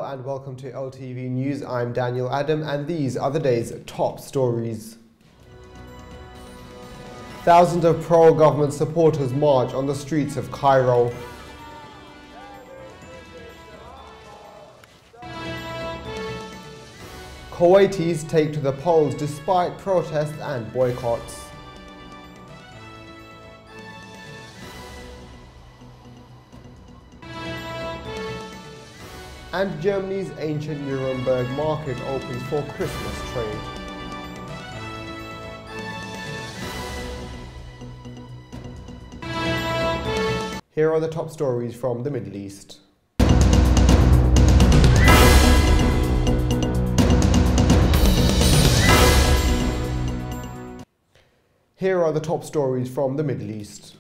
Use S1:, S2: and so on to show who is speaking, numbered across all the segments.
S1: and welcome to LTV News. I'm Daniel Adam and these are the day's top stories. Thousands of pro-government supporters march on the streets of Cairo. Kuwaitis take to the polls despite protests and boycotts. And Germany's ancient Nuremberg market opens for Christmas trade. Here are the top stories from the Middle East. Here are the top stories from the Middle East.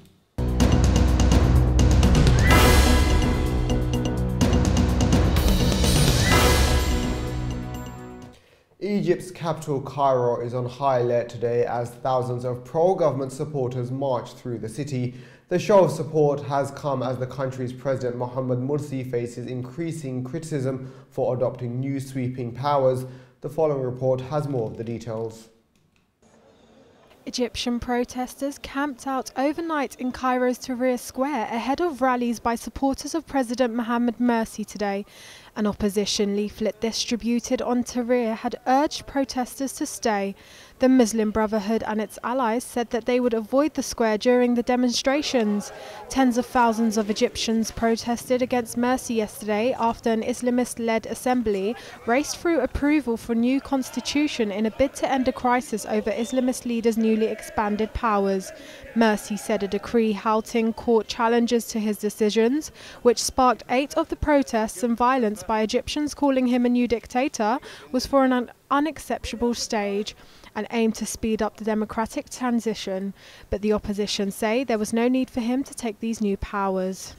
S1: Egypt's capital Cairo is on high alert today as thousands of pro-government supporters march through the city. The show of support has come as the country's President Mohamed Morsi faces increasing criticism for adopting new sweeping powers. The following report has more of the details.
S2: Egyptian protesters camped out overnight in Cairo's Tahrir Square ahead of rallies by supporters of President Mohamed Morsi today. An opposition leaflet distributed on Tahrir had urged protesters to stay. The Muslim Brotherhood and its allies said that they would avoid the square during the demonstrations. Tens of thousands of Egyptians protested against Morsi yesterday after an Islamist-led assembly raced through approval for a new constitution in a bid to end a crisis over Islamist leaders' newly expanded powers. Morsi said a decree halting court challenges to his decisions, which sparked 8 of the protests and violence by Egyptians calling him a new dictator, was for an unacceptable stage and aimed to speed up the democratic transition. But the opposition say there was no need for him to take these new powers.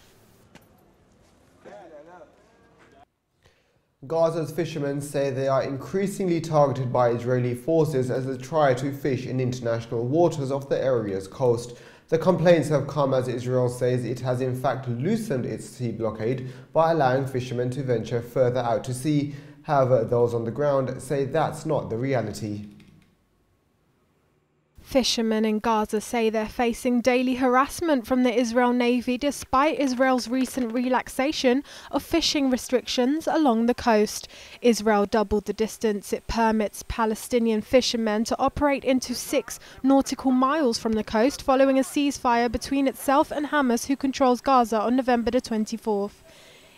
S1: Gaza's fishermen say they are increasingly targeted by Israeli forces as they try to fish in international waters off the area's coast. The complaints have come as Israel says it has in fact loosened its sea blockade by allowing fishermen to venture further out to sea. However, those on the ground say that's not the reality.
S2: Fishermen in Gaza say they're facing daily harassment from the Israel Navy despite Israel's recent relaxation of fishing restrictions along the coast. Israel doubled the distance it permits Palestinian fishermen to operate into 6 nautical miles from the coast following a ceasefire between itself and Hamas, who controls Gaza, on November the 24th.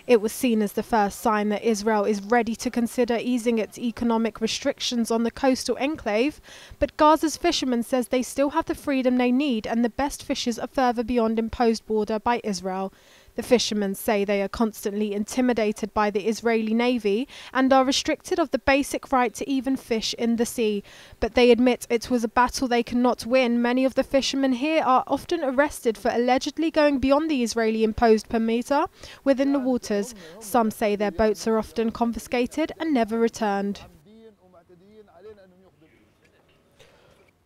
S2: It was seen as the first sign that Israel is ready to consider easing its economic restrictions on the coastal enclave, but Gaza's fishermen says they still have the freedom they need and the best fishes are further beyond imposed border by Israel. The fishermen say they are constantly intimidated by the Israeli Navy and are restricted of the basic right to even fish in the sea. But they admit it was a battle they cannot win. Many of the fishermen here are often arrested for allegedly going beyond the Israeli imposed perimeter within the waters. Some say their boats are often confiscated and never returned.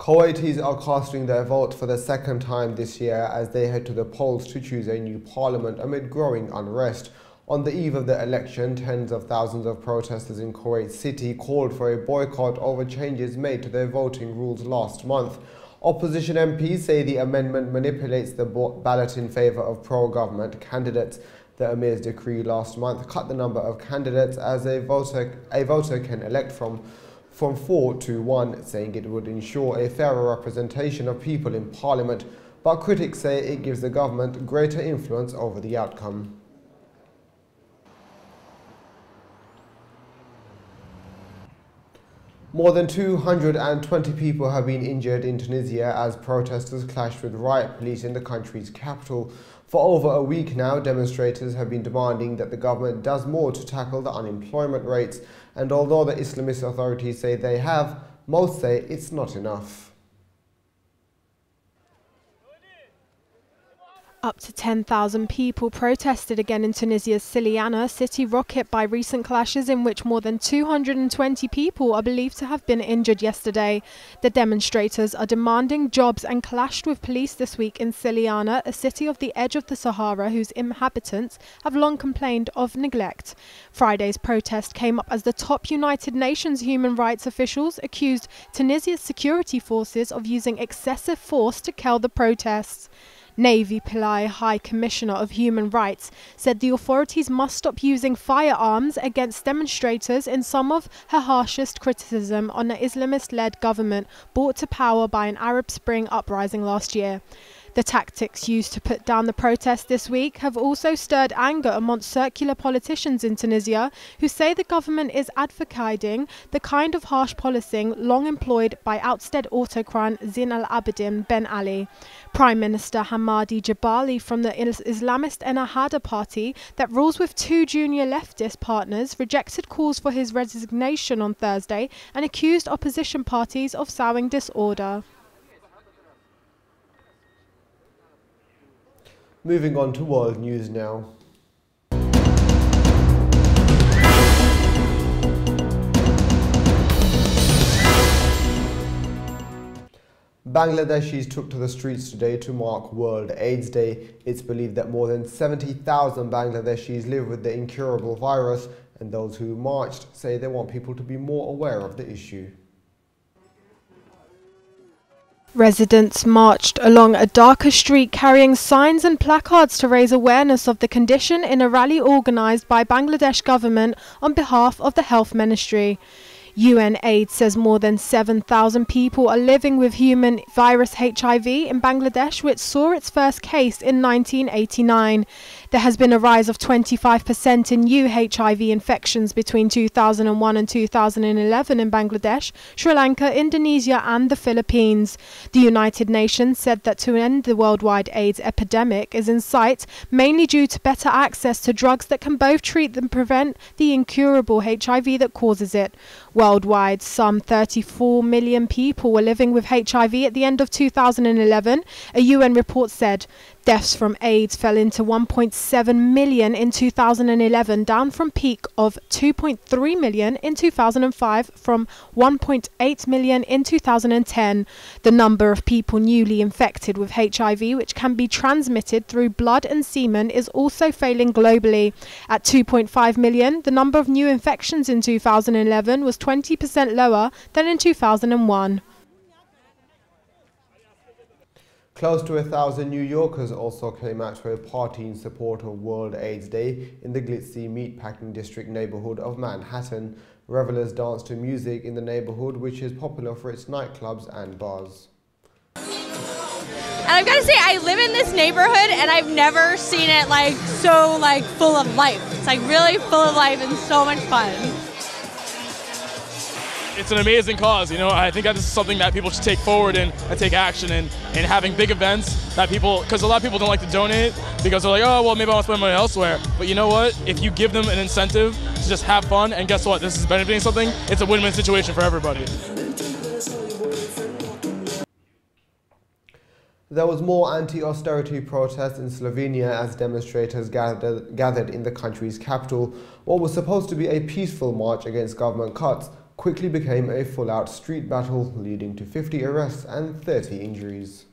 S1: Kuwaitis are casting their vote for the second time this year as they head to the polls to choose a new parliament amid growing unrest. On the eve of the election, tens of thousands of protesters in Kuwait City called for a boycott over changes made to their voting rules last month. Opposition MPs say the amendment manipulates the ballot in favour of pro-government candidates. The Emir's decree last month cut the number of candidates as a voter can elect from 4 to 1, saying it would ensure a fairer representation of people in parliament, but critics say it gives the government greater influence over the outcome. More than 220 people have been injured in Tunisia as protesters clashed with riot police in the country's capital. For over a week now, demonstrators have been demanding that the government does more to tackle the unemployment rates, and although the Islamist authorities say they have, most say it's not enough.
S2: Up to 10,000 people protested again in Tunisia's Siliana city rocket by recent clashes in which more than 220 people are believed to have been injured yesterday. The demonstrators are demanding jobs and clashed with police this week in Siliana, a city of the edge of the Sahara whose inhabitants have long complained of neglect. Friday's protest came up as the top United Nations human rights officials accused Tunisia's security forces of using excessive force to quell the protests. Navy Pillay, High Commissioner of Human Rights, said the authorities must stop using firearms against demonstrators in some of her harshest criticism on the Islamist-led government brought to power by an Arab Spring uprising last year. The tactics used to put down the protest this week have also stirred anger amongst secular politicians in Tunisia who say the government is advocating the kind of harsh policing long employed by ousted autocrat Zine al-Abidine Ben Ali. Prime Minister Hamadi Jabali from the Islamist Ennahda party that rules with two junior leftist partners rejected calls for his resignation on Thursday and accused opposition parties of sowing disorder.
S1: Moving on to world news now. Bangladeshis took to the streets today to mark World AIDS Day. It's believed that more than 70,000 Bangladeshis live with the incurable virus, and those who marched say they want people to be more aware of the issue.
S2: Residents marched along a darker street carrying signs and placards to raise awareness of the condition in a rally organised by Bangladesh government on behalf of the Health Ministry. UNAIDS says more than 7,000 people are living with human virus HIV in Bangladesh, which saw its first case in 1989. There has been a rise of 25% in new HIV infections between 2001 and 2011 in Bangladesh, Sri Lanka, Indonesia and the Philippines. The United Nations said that to end the worldwide AIDS epidemic is in sight, mainly due to better access to drugs that can both treat and prevent the incurable HIV that causes it. Worldwide, some 34 million people were living with HIV at the end of 2011, a UN report said. Deaths from AIDS fell into 1.7 million in 2011, down from peak of 2.3 million in 2005 from 1.8 million in 2010. The number of people newly infected with HIV, which can be transmitted through blood and semen, is also failing globally. At 2.5 million, the number of new infections in 2011 was 20% lower than in 2001.
S1: Close to 1,000 New Yorkers also came out to a party in support of World AIDS Day in the glitzy Meatpacking District neighborhood of Manhattan. Revelers danced to music in the neighborhood, which is popular for its nightclubs and bars.
S3: And I've got to say, I live in this neighborhood and I've never seen it so full of life. It's really full of life and so much fun.
S4: It's an amazing cause, you know. I think that this is something that people should take forward and take action in having big events that people, because a lot of people don't like to donate because they're like, oh, well, maybe I want to spend money elsewhere. But you know what? If you give them an incentive to just have fun, and guess what? This is benefiting something, it's a win-win situation for everybody.
S1: There was more anti-austerity protests in Slovenia as demonstrators gathered in the country's capital. What was supposed to be a peaceful march against government cuts quickly became a full-out street battle, leading to 50 arrests and 30 injuries.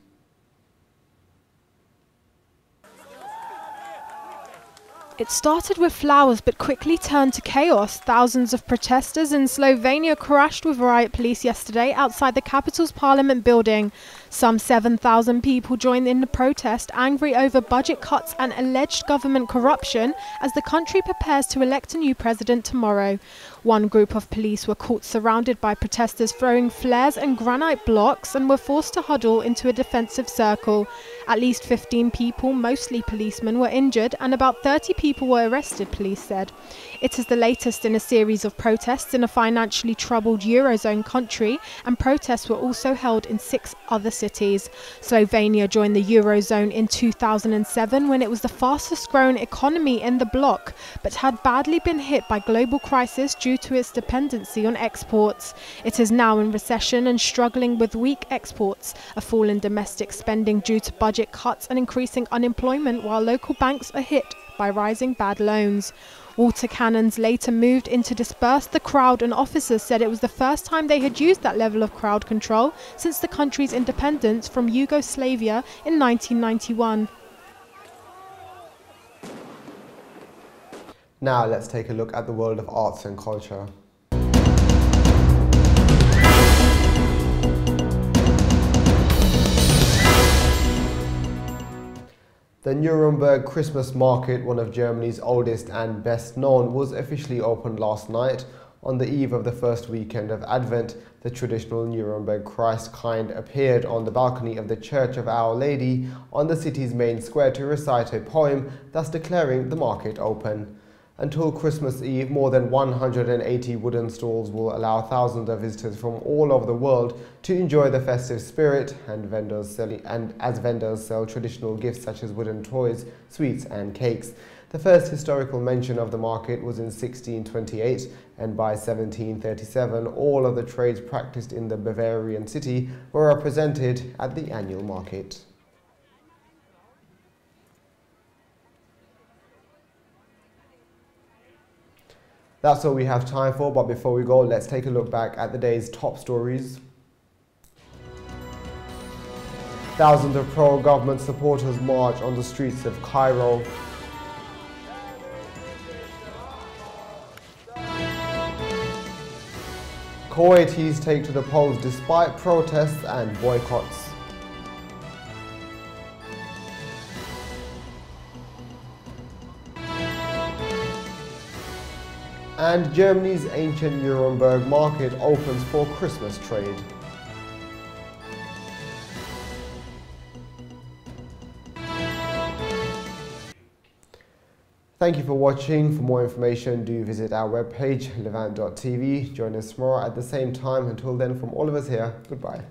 S2: It started with flowers but quickly turned to chaos. Thousands of protesters in Slovenia crashed with riot police yesterday outside the capital's parliament building. Some 7,000 people joined in the protest, angry over budget cuts and alleged government corruption as the country prepares to elect a new president tomorrow. One group of police were caught surrounded by protesters throwing flares and granite blocks and were forced to huddle into a defensive circle. At least 15 people, mostly policemen, were injured and about 30 people were arrested, police said. It is the latest in a series of protests in a financially troubled Eurozone country, and protests were also held in 6 other cities. cities. Slovenia joined the Eurozone in 2007 when it was the fastest growing economy in the bloc, but had badly been hit by global crisis due to its dependency on exports. It is now in recession and struggling with weak exports, a fall in domestic spending due to budget cuts and increasing unemployment, while local banks are hit by rising bad loans. Water cannons later moved in to disperse the crowd, and officers said it was the first time they had used that level of crowd control since the country's independence from Yugoslavia in 1991.
S1: Now let's take a look at the world of arts and culture. The Nuremberg Christmas Market, one of Germany's oldest and best known, was officially opened last night. On the eve of the first weekend of Advent, the traditional Nuremberg Christkind appeared on the balcony of the Church of Our Lady on the city's main square to recite a poem, thus declaring the market open. Until Christmas Eve, more than 180 wooden stalls will allow thousands of visitors from all over the world to enjoy the festive spirit, and as vendors sell traditional gifts such as wooden toys, sweets and cakes. The first historical mention of the market was in 1628, and by 1737 all of the trades practiced in the Bavarian city were represented at the annual market. That's all we have time for, but before we go, let's take a look back at the day's top stories. Thousands of pro-government supporters march on the streets of Cairo. Kuwaitis take to the polls despite protests and boycotts. And Germany's ancient Nuremberg market opens for Christmas trade. Thank you for watching. For more information, do visit our webpage, levant.tv. Join us tomorrow at the same time. Until then, from all of us here, goodbye.